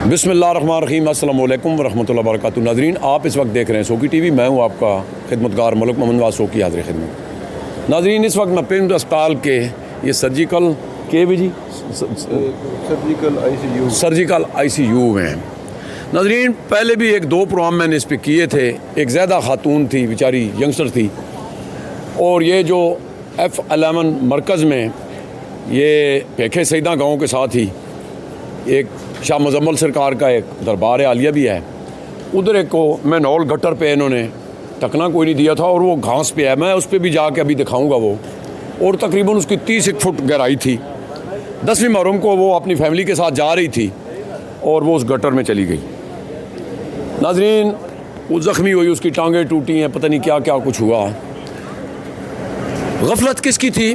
बिस्मिल्लाहिर्रहमानिर्रहीम अस्सलाम वालेकुम वरहमतुल्लाहि वबरकातुहू। नाज़रीन, आप इस वक्त देख रहे हैं सोकी टीवी। मैं हूं आपका खिदमतगार मलिक मोहम्मद नवाज सोकी हाज़िर खिदमत। नाज़रीन, इस वक्त मैं पिंड अस्पताल के ये सर्जिकल के भी जी सर्जिकल ICU में हैं। नाज़रीन, पहले भी एक दो प्रोग्राम मैंने इस पर किए थे। एक ज़ैदा खातून थी, बेचारी यंगस्टर थी, और ये जो F11 मरकज़ में ये पेखे सईदा गाँव के साथ ही एक शाह मुज़म्मल सरकार का एक दरबार आलिया भी है। उधर एक को मैनोल गटर पे इन्होंने टकना कोई नहीं दिया था और वो घास पे है। मैं उस पर भी जाके अभी दिखाऊंगा वो, और तकरीबन उसकी 30 फुट गहराई थी। 10वीं मुहर्रम को वो अपनी फैमिली के साथ जा रही थी और वो उस गटर में चली गई। नाज़रीन, वो ज़ख्मी हुई, उसकी टांगें टूटी हैं, पता नहीं क्या क्या कुछ हुआ। गफलत किसकी थी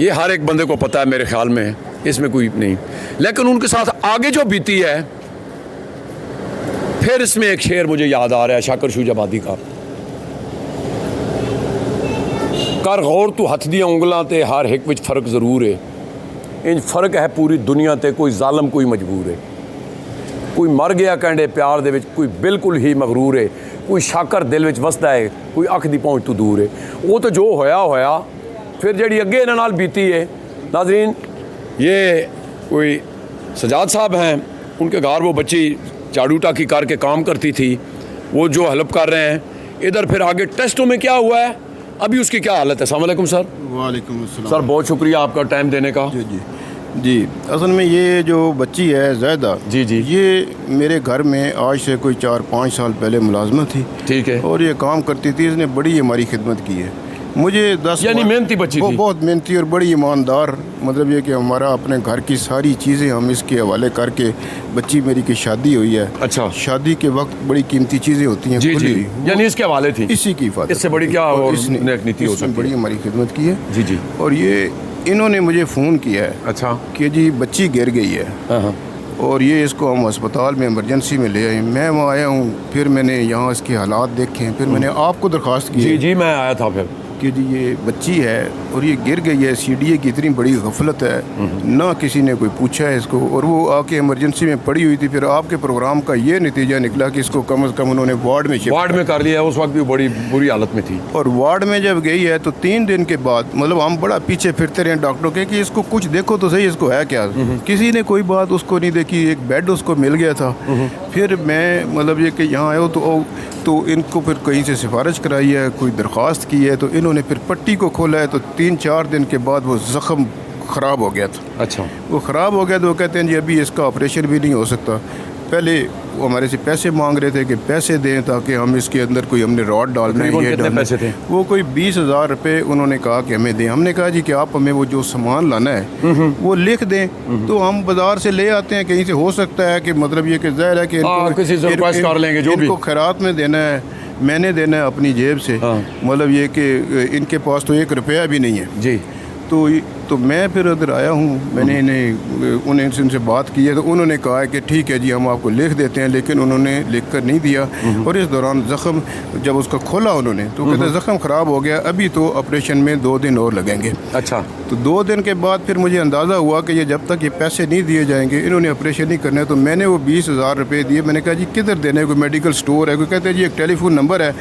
ये हर एक बंदे को पता है मेरे ख्याल में, इसमें कोई नहीं। लेकिन उनके साथ आगे जो बीती है, फिर इसमें एक शेर मुझे याद आ रहा है शाकर शुजाबादी का। कर गौर तू हथ दियां उंगलां ते हर हिक विच फर्क ज़रूर है। इंज फर्क है पूरी दुनिया ते, कोई जालम कोई मजबूर है। कोई मर गया कहंडे प्यार दे विच, कोई बिल्कुल ही मगरूर है। कोई शाकर दिल विच वसदा है, कोई अख दी पहुँच तो दूर है। वो तो जो होया होया, फिर जिहड़ी अगे इन्हां नाल बीती है। नाज़रीन, ये कोई सजाद साहब हैं, उनके घर वो बच्ची झाड़ू टाकी करके काम करती थी, वो जो हेल्प कर रहे हैं। इधर फिर आगे टेस्टों में क्या हुआ है, अभी उसकी क्या हालत है। अस्सलाम वालेकुम सर। वालेकुम अस्सलाम सर, बहुत शुक्रिया आपका टाइम देने का। जी जी जी। असल में ये जो बच्ची है ज़ैदा, जी जी, ये मेरे घर में आज से कोई 4-5 साल पहले मुलाजमत थी। ठीक है। और ये काम करती थी, इसने बड़ी हमारी खिदमत की है। मुझे 10 यानी मेहनती बच्ची थी। बहुत मेहनती और बड़ी ईमानदार। मतलब ये कि हमारा अपने घर की सारी चीज़ें हम इसके हवाले करके, बच्ची मेरी की शादी हुई है। अच्छा। शादी के वक्त बड़ी कीमती चीज़ें होती हैं। जी जी, यानी इसके हवाले थी, इसी की हिफाजत। इससे बड़ी क्या और नेक नीति हो सकती है। बड़ी हमारी खिदमत की है। जी जी। और ये इन्होंने मुझे फ़ोन किया है। अच्छा। कि जी बच्ची गिर गई है, और ये इसको हम अस्पताल में इमरजेंसी में ले आए। मैं वहाँ आया हूँ, फिर मैंने यहाँ इसके हालात देखे हैं, फिर मैंने आपको दरख्वास्त की। जी जी, मैं आया था फिर कि जी ये बच्ची है और ये गिर गई है। CDA की इतनी बड़ी गफलत है, ना किसी ने कोई पूछा है इसको, और वो आके इमरजेंसी में पड़ी हुई थी। फिर आपके प्रोग्राम का ये नतीजा निकला कि इसको कम से कम उन्होंने वार्ड में कर लिया। उस वक्त भी बड़ी बुरी हालत में थी। और वार्ड में जब गई है तो 3 दिन के बाद, मतलब हम बड़ा पीछे फिरते रहे डॉक्टरों के कि इसको कुछ देखो तो सही, इसको है क्या। किसी ने कोई बात उसको नहीं देखी। एक बेड उसको मिल गया था। फिर मैं मतलब ये कि यहाँ आया तो इनको फिर कहीं से सिफारिश कराई है, कोई दरख्वास्त की है, तो इन्होंने फिर पट्टी को खोला है। तो 3-4 दिन के बाद वो ज़ख़म ख़राब हो गया था। अच्छा। वो ख़राब हो गया तो वो कहते हैं जी अभी इसका ऑपरेशन भी नहीं हो सकता। पहले वो हमारे से पैसे मांग रहे थे कि पैसे दें ताकि हम इसके अंदर कोई हमने रॉड डालना है। कितने पैसे थे? वो कोई 20,000 रुपये उन्होंने कहा कि हमें दें। हमने कहा जी कि आप हमें वो जो सामान लाना है वो लिख दें, तो हम बाज़ार से ले आते हैं। कहीं से हो सकता है कि मतलब ये कि ज़ाहिर है कि इनको खैरात में देना है, मैंने देना है अपनी जेब से। मतलब ये कि इनके पास तो 1 रुपया भी नहीं है जी। तो मैं फिर उधर आया हूँ, मैंने उन्हें इनसे बात की है, तो उन्होंने कहा है कि ठीक है जी हम आपको लिख देते हैं, लेकिन उन्होंने लिख कर नहीं दिया। और इस दौरान ज़ख़म जब उसका खोला उन्होंने, तो कहते ज़ख़म ख़राब हो गया, अभी तो ऑपरेशन में 2 दिन और लगेंगे। अच्छा। तो 2 दिन के बाद फिर मुझे अंदाज़ा हुआ कि ये जब तक ये पैसे नहीं दिए जाएंगे, इन्होंने ऑपरेशन नहीं करना है। तो मैंने वो 20,000 रुपये दिए। मैंने कहा जी किधर देने हैं, कोई मेडिकल स्टोर है? कोई कहते हैं जी एक टेलीफोन नंबर है।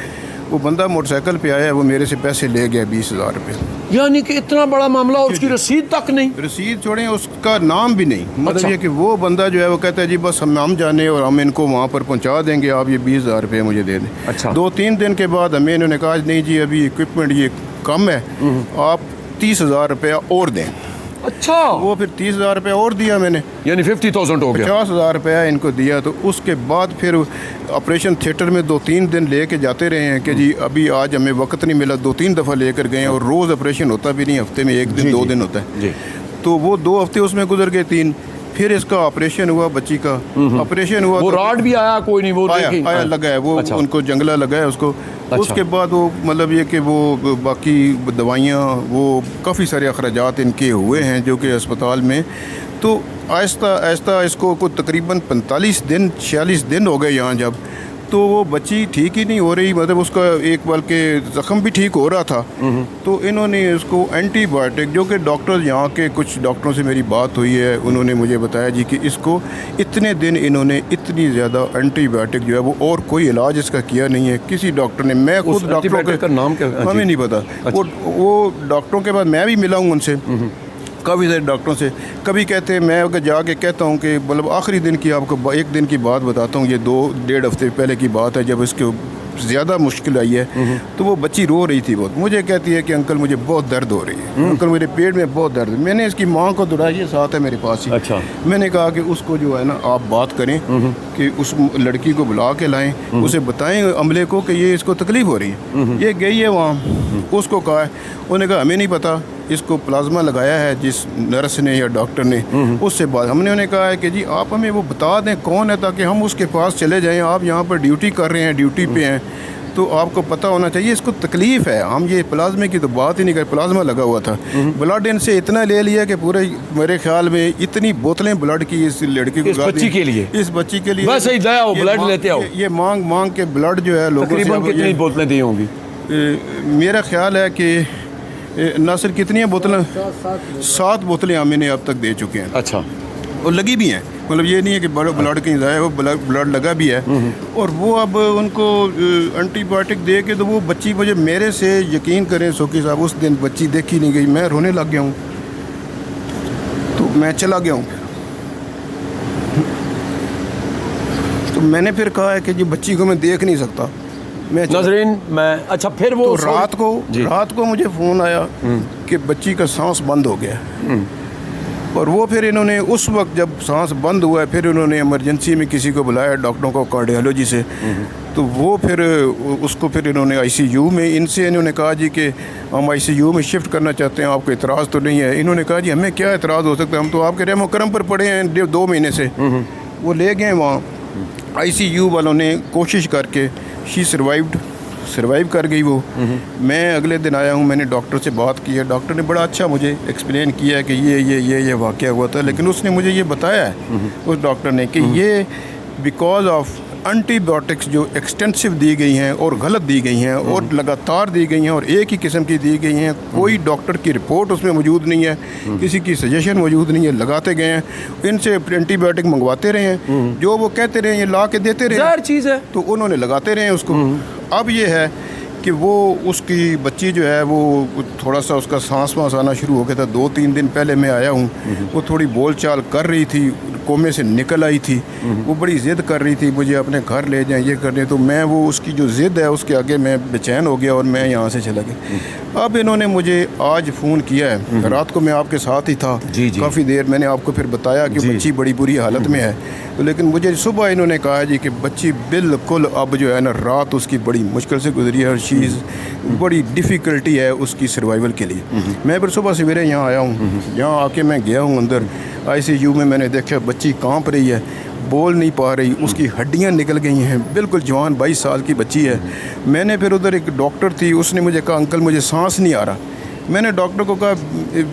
वो बंदा मोटरसाइकिल पे आया है, वो मेरे से पैसे ले गया 20,000 रुपये। यानी कि इतना बड़ा मामला और उसकी रसीद तक नहीं। रसीद छोड़ें, उसका नाम भी नहीं। मतलब ये कि वो बंदा जो है वो कहता है जी बस हम जाने और हम इनको वहाँ पर पहुँचा देंगे, आप ये 20,000 रुपये मुझे दे दें। अच्छा। 2-3 दिन के बाद हमें इन्होंने कहा नहीं जी अभी इक्विपमेंट ये कम है, आप 30,000 रुपया और दें। अच्छा। वो फिर 30,000 रुपये और दिया मैंने, यानी 50,000 हो गया। 50,000 रुपया इनको दिया। तो उसके बाद फिर ऑपरेशन थिएटर में 2-3 दिन लेके जाते रहे हैं कि जी अभी आज हमें वक्त नहीं मिला। 2-3 दफ़ा लेकर गए हैं, और रोज़ ऑपरेशन होता भी नहीं, हफ्ते में 1 दिन 2 दिन होता है जी। तो वो 2 हफ्ते उसमें गुजर गए, 3। फिर इसका ऑपरेशन हुआ, बच्ची का ऑपरेशन हुआ। वो तो रॉड भी आया, कोई नहीं, वो आया लगा है वो। अच्छा। उनको जंगला लगा है उसको। अच्छा। उसके बाद वो मतलब ये कि वो बाकी दवाइयाँ, वो काफ़ी सारे अखराजात इनके हुए हैं जो कि अस्पताल में। तो आहिस्ता आहिस्ता इसको को तकरीबन 45 दिन 46 दिन हो गए यहाँ जब। तो वो बच्ची ठीक ही नहीं हो रही, मतलब उसका एक बल्कि ज़ख़म भी ठीक हो रहा था। तो इन्होंने उसको एंटीबायोटिक, जो कि डॉक्टर यहाँ के कुछ डॉक्टरों से मेरी बात हुई है, उन्होंने मुझे बताया जी कि इसको इतने दिन इन्होंने इतनी ज़्यादा एंटीबायोटिक जो है वो, और कोई इलाज इसका किया नहीं है किसी डॉक्टर ने। मैं खुद डॉक्टरों का नाम क्या? हमें नहीं पता। वो डॉक्टरों के बाद मैं भी मिला हूँ उनसे, काफ़ी सारे डॉक्टरों से। कभी कहते हैं, मैं अगर जाके कहता हूँ कि मतलब आखिरी दिन की आपको एक दिन की बात बताता हूँ, ये 2-1.5 हफ्ते पहले की बात है, जब इसके ज़्यादा मुश्किल आई है तो वो बच्ची रो रही थी बहुत। मुझे कहती है कि अंकल मुझे बहुत दर्द हो रही है, अंकल मेरे पेट में बहुत दर्द है। मैंने इसकी माँ को दौड़ाया, ये साथ है मेरे पास ही। अच्छा। मैंने कहा कि उसको जो है ना आप बात करें कि उस लड़की को बुला के लाएं, उसे बताएं अमले को कि ये इसको तकलीफ़ हो रही है। ये गई है वहाँ, उसको कहा है, उन्होंने कहा हमें नहीं पता, इसको प्लाज्मा लगाया है जिस नर्स ने या डॉक्टर ने, उससे बात हमने उन्हें कहा है कि जी आप हमें वो बता दें कौन है, ताकि हम उसके पास चले जाएं। आप यहाँ पर ड्यूटी कर रहे हैं, ड्यूटी पे हैं, तो आपको पता होना चाहिए इसको तकलीफ़ है। हम ये प्लाज्मे की तो बात ही नहीं कर, प्लाज्मा लगा हुआ था। ब्लड इनसे इतना ले लिया कि पूरे मेरे ख्याल में इतनी बोतलें ब्लड की इस लड़की को, इस बच्ची के लिए, इस बच्ची के लिए बस ही आओ ब्लड लेते आओ। ये मांग के ब्लड जो है लोगों से। कितनी बोतलें दी होंगी? मेरा ख्याल है कि नासिर कितनी बोतलें, 7 बोतलें हम इन्हें अब तक दे चुके हैं। अच्छा। और लगी भी हैं, मतलब ये नहीं है कि ब्लड कहीं जाए, वो ब्लड लगा भी है। और वो अब उनको एंटीबायोटिक दे के, तो वो बच्ची, मुझे मेरे से यकीन करें सोकी साहब, उस दिन बच्ची देखी नहीं गई। मैं रोने लग गया हूँ, तो मैं चला गया हूँ। तो मैंने फिर कहा है कि जी बच्ची को मैं देख नहीं सकता, मैं नजरीन मैं। अच्छा, फिर वो तो रात को मुझे फ़ोन आया कि बच्ची का सांस बंद हो गया। और वो फिर इन्होंने उस वक्त जब सांस बंद हुआ है, फिर उन्होंने इमरजेंसी में किसी को बुलाया, डॉक्टरों को, कार्डियोलॉजी से। तो वो फिर उसको फिर इन्होंने आईसीयू में, इनसे इन्होंने कहा जी कि हम आईसीयू में शिफ्ट करना चाहते हैं, आपको इतराज़ तो नहीं है? इन्होंने कहा जी हमें क्या इतराज़ हो सकता है, हम तो आपके रहम करम पर पड़े हैं 2 महीने से। वो ले गए वहाँ, आईसीयू वालों ने कोशिश करके, शी सर्वाइव कर गई वो। मैं अगले दिन आया हूँ, मैंने डॉक्टर से बात की है, डॉक्टर ने बड़ा अच्छा मुझे एक्सप्लेन किया है कि ये वाक़या हुआ था। लेकिन उसने मुझे ये बताया है, उस डॉक्टर ने, कि ये बिकॉज ऑफ एंटीबायोटिक्स जो एक्सटेंसिव दी गई हैं और गलत दी गई हैं और लगातार दी गई हैं और एक ही किस्म की दी गई हैं, कोई डॉक्टर की रिपोर्ट उसमें मौजूद नहीं है, किसी की सजेशन मौजूद नहीं है, लगाते गए हैं। इनसे एंटीबायोटिक मंगवाते रहे हैं, जो वो कहते रहे ये ला के देते रहे, ज़ाहिर चीज़ है, तो उन्होंने लगाते रहे उसको। अब ये है कि वो उसकी बच्ची जो है वो थोड़ा सा उसका सांस वांस आना शुरू हो गया था। 2-3 दिन पहले मैं आया हूँ, वो थोड़ी बोल चाल कर रही थी, कोमे से निकल आई थी, वो बड़ी ज़िद कर रही थी मुझे अपने घर ले जाएं, ये करने। तो मैं वो उसकी जो ज़िद है उसके आगे मैं बेचैन हो गया और मैं यहाँ से चला गया। अब इन्होंने मुझे आज फ़ोन किया है, रात को मैं आपके साथ ही था काफ़ी देर, मैंने आपको फिर बताया कि बच्ची बड़ी बुरी हालत में है। तो लेकिन मुझे सुबह इन्होंने कहा जी कि बच्ची बिल्कुल अब जो है ना, रात उसकी बड़ी मुश्किल से गुजरी है, हर चीज़ बड़ी डिफ़िकल्टी है उसकी सर्वाइवल के लिए। मैं फिर सुबह सवेरे यहाँ आया हूँ, यहाँ आके मैं गया हूँ अंदर आईसीयू में, मैंने देखा बच्ची कांप रही है, बोल नहीं पा रही, उसकी हड्डियाँ निकल गई हैं, बिल्कुल जवान 22 साल की बच्ची है। मैंने फिर उधर एक डॉक्टर थी, उसने मुझे कहा अंकल मुझे सांस नहीं आ रहा। मैंने डॉक्टर को कहा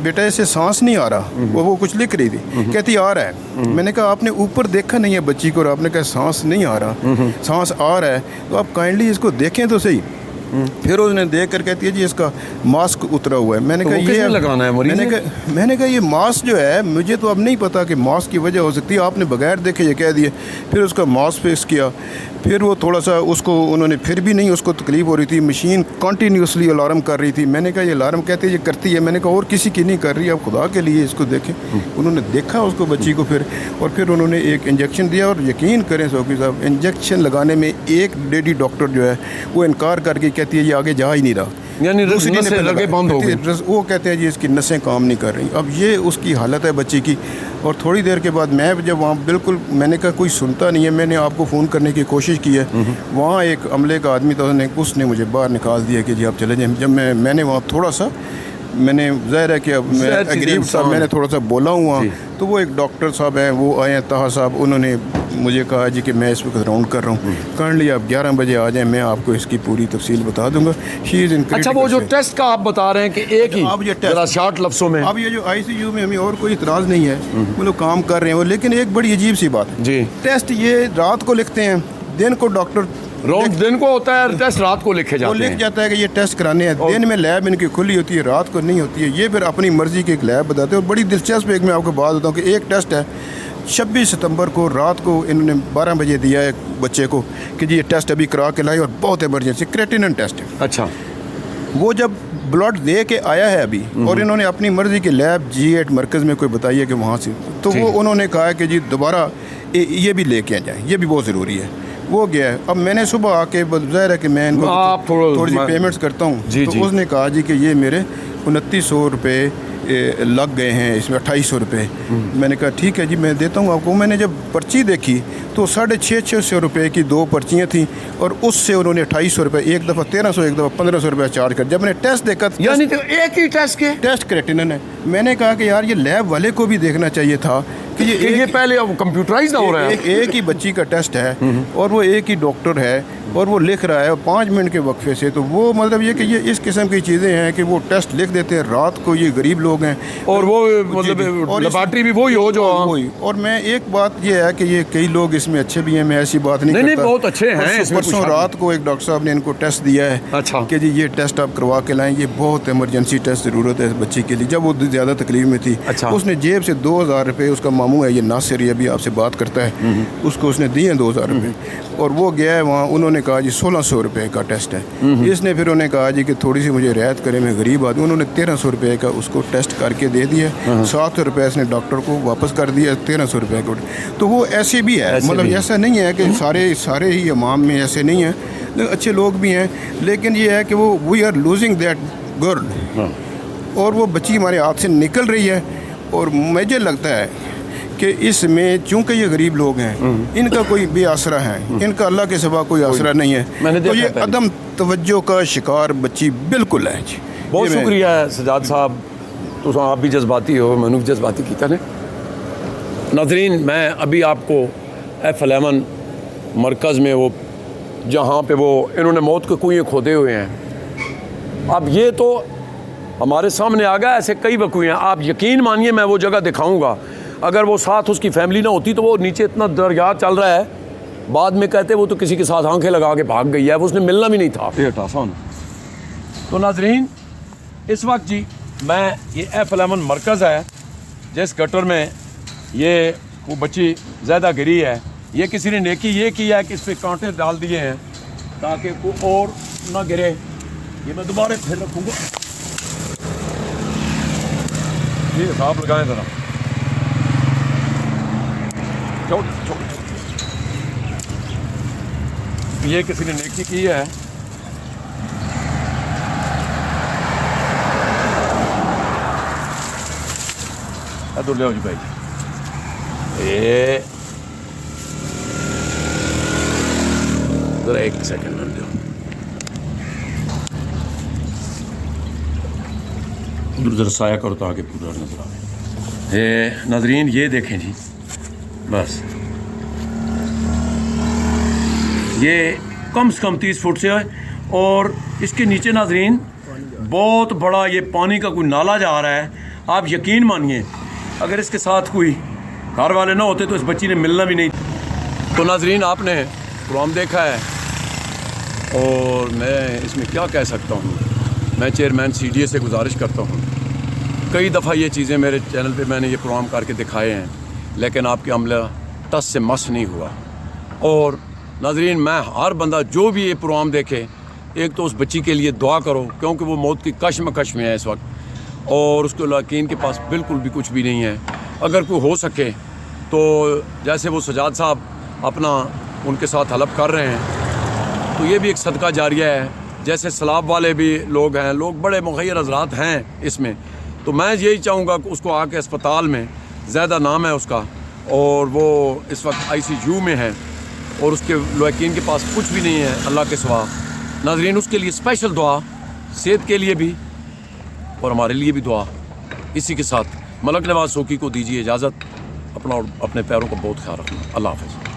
बेटा इसे सांस नहीं आ रहा, वो कुछ लिख रही थी, कहती आ रहा है। मैंने कहा आपने ऊपर देखा नहीं है बच्ची को, और आपने कहा सांस नहीं आ रहा, सांस आ रहा है, तो आप काइंडली इसको देखें तो सही। फिर उसने देख कर कहती है जी इसका मास्क उतरा हुआ है। मैंने कहा ये लगाना है मरीज ने? मैंने कहा ये मास्क जो है, मुझे तो अब नहीं पता कि मास्क की वजह हो सकती है, आपने बगैर देखे ये कह दिए। फिर उसका मास्क फिक्स किया, फिर वो थोड़ा सा उसको उन्होंने, फिर भी नहीं, उसको तकलीफ़ हो रही थी, मशीन कंटिन्यूसली अलार्म कर रही थी। मैंने कहा ये अलार्म कहते हैं ये करती है, मैंने कहा और किसी की नहीं कर रही, अब खुदा के लिए इसको देखें। उन्होंने देखा उसको बच्ची को फिर, और फिर उन्होंने एक इंजेक्शन दिया, और यकीन करें सौकी साहब, इंजेक्शन लगाने में एक लेडी डॉक्टर जो है वो इनकार करके कहती है ये आगे जा ही नहीं रहा, यानी नसें लगे बंद हो गई। वो कहते हैं जी इसकी नसें काम नहीं कर रही। अब ये उसकी हालत है बच्ची की। और थोड़ी देर के बाद मैं जब वहाँ बिल्कुल, मैंने कहा कोई सुनता नहीं है, मैंने आपको फ़ोन करने की कोशिश की है, वहाँ एक अमले का आदमी था, उसने मुझे बाहर निकाल दिया कि जी आप चले जाएँ। जब मैंने वहाँ थोड़ा सा, मैंने ज़ाहिर है कि अब मैं अग्रीब साहब, मैंने थोड़ा सा बोला हूँ वहाँ, तो वो एक डॉक्टर साहब हैं, वो आए हैं ताहा साहब, उन्होंने मुझे कहा जी कि मैं इस वक्त राउंड कर रहा हूँ, काइंडली आप 11 बजे आ जाएं, मैं आपको इसकी पूरी तफसील बता दूंगा। She is in. अच्छा, वो जो टेस्ट का आप बता रहे हैं कि एक ही, अब ये टेस्ट शॉर्ट लफ्ज़ों में, अब ये जो आईसीयू में हमें और कोई इतराज़ नहीं है, वो लोग काम कर रहे हैं वो, लेकिन एक बड़ी अजीब सी बात है जी, टेस्ट ये रात को लिखते हैं, दिन को डॉक्टर रोज दिन को होता है टेस्ट, रात को लिखे वो जाते लिख हैं। जाता है कि ये टेस्ट कराने हैं। दिन में लैब इनकी खुली होती है, रात को नहीं होती है। ये फिर अपनी मर्ज़ी की एक लैब बताते हैं। और बड़ी दिलचस्प एक मैं आपको बात बताऊँ कि एक टेस्ट है 26 सितंबर को रात को इन्होंने 12 बजे दिया है बच्चे को कि जी ये टेस्ट अभी करा के लाए और बहुत इमरजेंसी क्रेटिनिन टेस्ट है। अच्छा, वो जब ब्लड दे के आया है अभी और इन्होंने अपनी मर्ज़ी की लैब G8 मरकज़ में कोई बताई है कि वहाँ से, तो वो उन्होंने कहा है कि जी दोबारा ये भी लेके आ जाए, ये भी बहुत ज़रूरी है। वो गया है। अब मैंने सुबह आके ज़ाहिर है कि मैं इनको थोड़ी सी पेमेंट्स करता हूँ, तो उसने कहा जी कि ये मेरे 2900 रुपये लग गए हैं, इसमें 2800 रुपये। मैंने कहा ठीक है जी मैं देता हूँ आपको। मैंने जब पर्ची देखी तो 650 रुपये की 2 पर्चियाँ थीं और उससे उन्होंने 2800 रुपये, एक दफ़ा 1300, एक दफ़ा 1500 रुपये चार्ज कर। जब मैंने टेस्ट देखा यानी तो एक ही टेस्ट के टेस्ट क्रेटिनिन है। मैंने कहा कि यार ये लैब वाले को भी देखना चाहिए था कि ये पहले अब कंप्यूटराइज ना हो रहा है। एक ही बच्ची का टेस्ट है और वो एक ही डॉक्टर है और वो लिख रहा है 5 मिनट के वक्फे से। तो वो मतलब ये कि ये इस किस्म की चीज़ें हैं कि वो टेस्ट लिख देते हैं रात को, ये गरीब लोग हैं। और वो मतलब लेबॉरेटरी भी वही हो जो वही। और मैं एक बात ये है कि ये कई लोग इसमें अच्छे भी हैं, मैं ऐसी बात नहीं नहीं, बहुत अच्छे हैं। परसों रात को एक डॉक्टर साहब ने इनको टेस्ट दिया है। अच्छा, कि जी ये टेस्ट आप करवा के लाएं, ये बहुत इमरजेंसी टेस्ट ज़रूरत है इस बच्ची के लिए। जब वो ज़्यादा तकलीफ में थी, अच्छा, उसने जेब से 2000 रुपये, उसका मामू है ये नासिर, अभी आपसे बात करता है, उसको उसने दिए 2000 रुपये और वो गया है वहाँ। उन्होंने कहा जी 1600 रुपये का टेस्ट है। इसने फिर उन्हें कहा जी कि थोड़ी सी मुझे रियायत करें, मैं गरीब आदमी। उन्होंने 1300 रुपये का उसको टेस्ट करके दे दिया। 700 रुपये इसने डॉक्टर को वापस कर दिया, 1300 रुपये को। तो वो ऐसे भी है, मतलब ऐसा नहीं है कि सारे ही इमाम में ऐसे नहीं हैं, अच्छे लोग भी हैं। लेकिन ये है कि वो we are losing that girl, और वो बच्ची हमारे हाथ से निकल रही है। और मुझे लगता है कि इसमें चूंकि ये गरीब लोग हैं, इनका कोई बेआसरा है, इनका अल्लाह के सिवा कोई आसरा नहीं है। तो ये अदम तवज्जो का शिकार बच्ची बिल्कुल है जी। बहुत शुक्रिया सजाद साहब, तो आप भी जज्बाती हो, मैंने भी जज्बाती किया ने। नाज़रीन, मैं अभी आपको F11 मरकज़ में वो जहाँ पे वो इन्होंने मौत के कुएँ खोदे हुए हैं, अब ये तो हमारे सामने आ गया। ऐसे कई वक़ूए, आप यकीन मानिए मैं वो जगह दिखाऊंगा। अगर वो साथ उसकी फैमिली ना होती तो वो नीचे इतना दरिया चल रहा है, बाद में कहते वो तो किसी के साथ आंखें लगा के भाग गई है, वो उसने मिलना भी नहीं था। तो नाज़रीन, इस वक्त जी मैं ये F11 मरकज़ है जिस गटर में ये वो बच्ची ज़्यादा गिरी है। ये किसी ने नेकी ये किया है कि इस पर कांटे डाल दिए हैं ताकि कोई और ना गिरे। ये मैं दोबारा फिर रखूँगा। ये हिसाब लगाएं ज़रा। ये किसी ने नेकी की है। तो ले जी भाई, ये ज़रा एक सेकंड में दो, उधर ज़रा साया करो तो आगे पूरा नजर आए। नाज़रीन ये देखें जी, बस ये कम से कम 30 फुट से है और इसके नीचे नाज़रीन बहुत बड़ा ये पानी का कोई नाला जा रहा है। आप यकीन मानिए अगर इसके साथ कोई घर वाले ना होते तो इस बच्ची ने मिलना भी नहीं। तो नाज़रीन, आपने प्रोग्राम देखा है और मैं इसमें क्या कह सकता हूँ। मैं चेयरमैन CDA से गुजारिश करता हूँ, कई दफ़ा ये चीज़ें मेरे चैनल पे मैंने ये प्रोग्राम करके दिखाए हैं, लेकिन आपके अमला टस से मस नहीं हुआ। और नाज़रीन, मैं हर बंदा जो भी ये प्रोग्राम देखे, एक तो उस बच्ची के लिए दुआ करो क्योंकि वो मौत की कश्मकश में है इस वक्त, और उसको यकीन के पास बिल्कुल भी कुछ भी नहीं है। अगर कोई हो सके तो जैसे वो सजाद साहब अपना उनके साथ हलफ कर रहे हैं, तो ये भी एक सदका जारिया है। जैसे सलाब वाले भी लोग हैं, लोग बड़े मुखैर हज़रात हैं इसमें। तो मैं यही चाहूँगा कि उसको आके अस्पताल में, ज़्यादा नाम है उसका, और वो इस वक्त ICU में है और उसके यकीन के पास कुछ भी नहीं है अल्लाह के सिवा। नाज़रीन, उसके लिए स्पेशल दुआ, सेहत के लिए भी और हमारे लिए भी दुआ। इसी के साथ मलक नवाज़ सोकी को दीजिए इजाज़त। अपना और अपने पैरों का बहुत ख्याल रखना। अल्लाह हाफ़िज़।